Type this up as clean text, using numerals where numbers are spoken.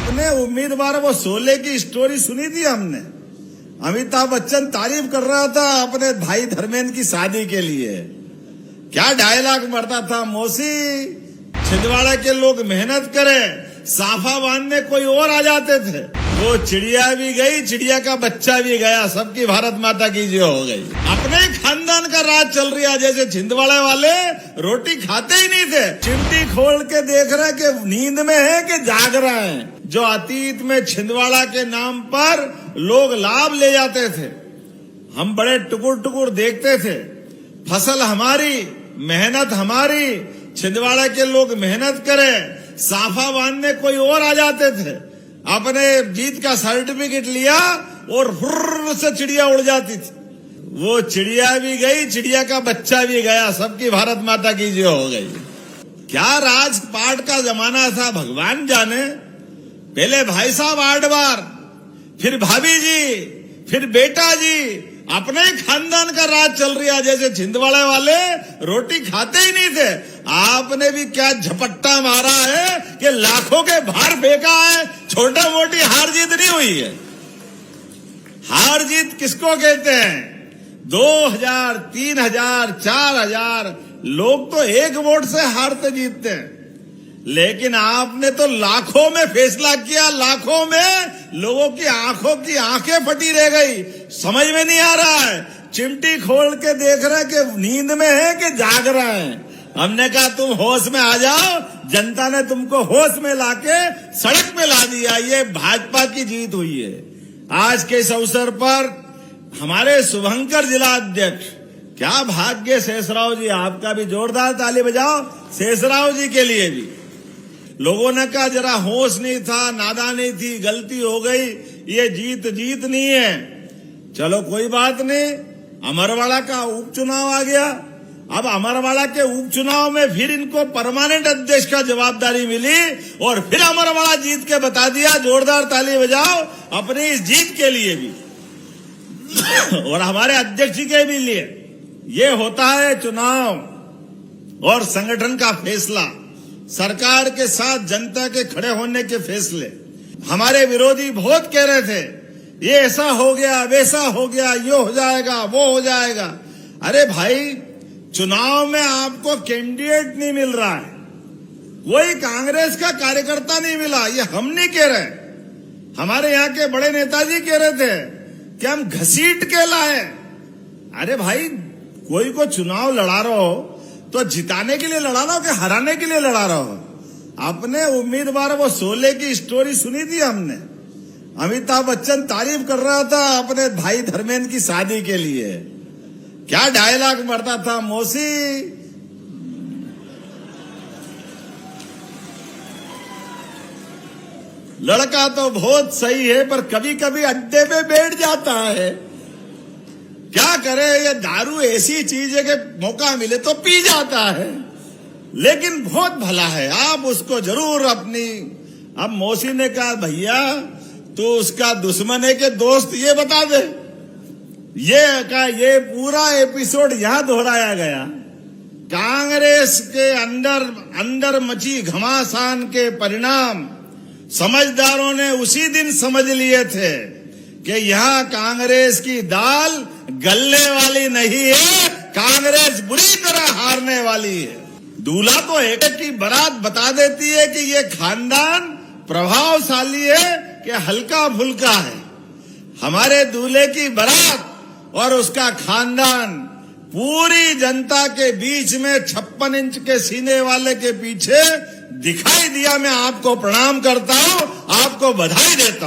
आपने उम्मीदवार वो शोले की स्टोरी सुनी थी हमने। अमिताभ बच्चन तारीफ कर रहा था अपने भाई धर्मेंद्र की शादी के लिए। क्या डायलॉग मरता था, मौसी छिंदवाड़ा के लोग मेहनत करें, साफा बांधने कोई और आ जाते थे। वो चिड़िया भी गई, चिड़िया का बच्चा भी गया, सबकी भारत माता की जय हो गई। अपने खानदान का राज चल रहा, जैसे छिंदवाड़ा वाले रोटी खाते ही नहीं थे, चिमटी खोल के देख रहे कि नींद में है कि जाग रहे हैं। जो अतीत में छिंदवाड़ा के नाम पर लोग लाभ ले जाते थे, हम बड़े टुकुर टुकुर देखते थे। फसल हमारी, मेहनत हमारी, छिंदवाड़ा के लोग मेहनत करें, साफा बांधने कोई और आ जाते थे। अपने जीत का सर्टिफिकेट लिया और हुर्र से चिड़िया उड़ जाती थी। वो चिड़िया भी गई, चिड़िया का बच्चा भी गया, सबकी भारत माता की जय हो गई। क्या राजपाट का जमाना था भगवान जाने। पहले भाई साहब 8 बार, फिर भाभी जी, फिर बेटा जी। अपने खानदान का राज चल रहा, जैसे छिंदवाड़ा वाले रोटी खाते ही नहीं थे। आपने भी क्या झपट्टा मारा है कि लाखों के भार फेंका है। छोटा मोटी हार जीत नहीं हुई है। हार जीत किसको कहते हैं? 2000, 3000, 4000 लोग तो एक वोट से हारते जीतते हैं, लेकिन आपने तो लाखों में फैसला किया। लाखों में लोगों की आंखों की आंखें फटी रह गई। समझ में नहीं आ रहा है, चिमटी खोल के देख रहे कि नींद में है कि जाग रहे हैं। हमने कहा तुम होश में आ जाओ। जनता ने तुमको होश में लाके सड़क पे ला दिया। ये भाजपा की जीत हुई है। आज के इस अवसर पर हमारे शुभंकर जिला अध्यक्ष, क्या भाग्य शेषराव जी, आपका भी जोरदार ताली बजाओ शेषराव जी के लिए भी। लोगों ने कहा जरा होश नहीं था, नादानी थी, गलती हो गई, ये जीत नहीं है। चलो कोई बात नहीं, अमरवाड़ा का उपचुनाव आ गया। अब अमरवाड़ा के उपचुनाव में फिर इनको परमानेंट अध्यक्ष का जवाबदारी मिली और फिर अमरवाड़ा जीत के बता दिया। जोरदार ताली बजाओ अपनी इस जीत के लिए भी और हमारे अध्यक्ष जी के भी लिए। ये होता है चुनाव और संगठन का फैसला, सरकार के साथ जनता के खड़े होने के फैसले। हमारे विरोधी बहुत कह रहे थे ये ऐसा हो गया, वैसा हो गया, ये हो जाएगा, वो हो जाएगा। अरे भाई, चुनाव में आपको कैंडिडेट नहीं मिल रहा है, कोई कांग्रेस का कार्यकर्ता नहीं मिला। ये हम नहीं कह रहे, हमारे यहाँ के बड़े नेताजी कह रहे थे कि हम घसीट के लाए। अरे भाई, कोई को चुनाव लड़ा रहा हो तो जिताने के लिए लड़ा रहा हो कि हराने के लिए लड़ा रहा हो? अपने उम्मीदवार वो शोले की स्टोरी सुनी थी हमने। अमिताभ बच्चन तारीफ कर रहा था अपने भाई धर्मेंद्र की शादी के लिए। क्या डायलॉग मरता था, मौसी लड़का तो बहुत सही है पर कभी कभी अड्डे पे बैठ जाता है। क्या करे, ये दारू ऐसी चीज है कि मौका मिले तो पी जाता है, लेकिन बहुत भला है। आप उसको जरूर अपनी। अब मौसी ने कहा भैया तो उसका दुश्मन है कि दोस्त, ये बता दे। ये पूरा एपिसोड यहां दोहराया गया। कांग्रेस के अंदर मची घमासान के परिणाम समझदारों ने उसी दिन समझ लिए थे कि यहाँ कांग्रेस की दाल गलने वाली नहीं है, कांग्रेस बुरी तरह हारने वाली है। दूल्हा तो एक की बारात बता देती है कि ये खानदान प्रभावशाली है कि हल्का फुल्का है। हमारे दूल्हे की बारात और उसका खानदान पूरी जनता के बीच में 56 इंच के सीने वाले के पीछे दिखाई दिया। मैं आपको प्रणाम करता हूं, आपको बधाई देता हूं।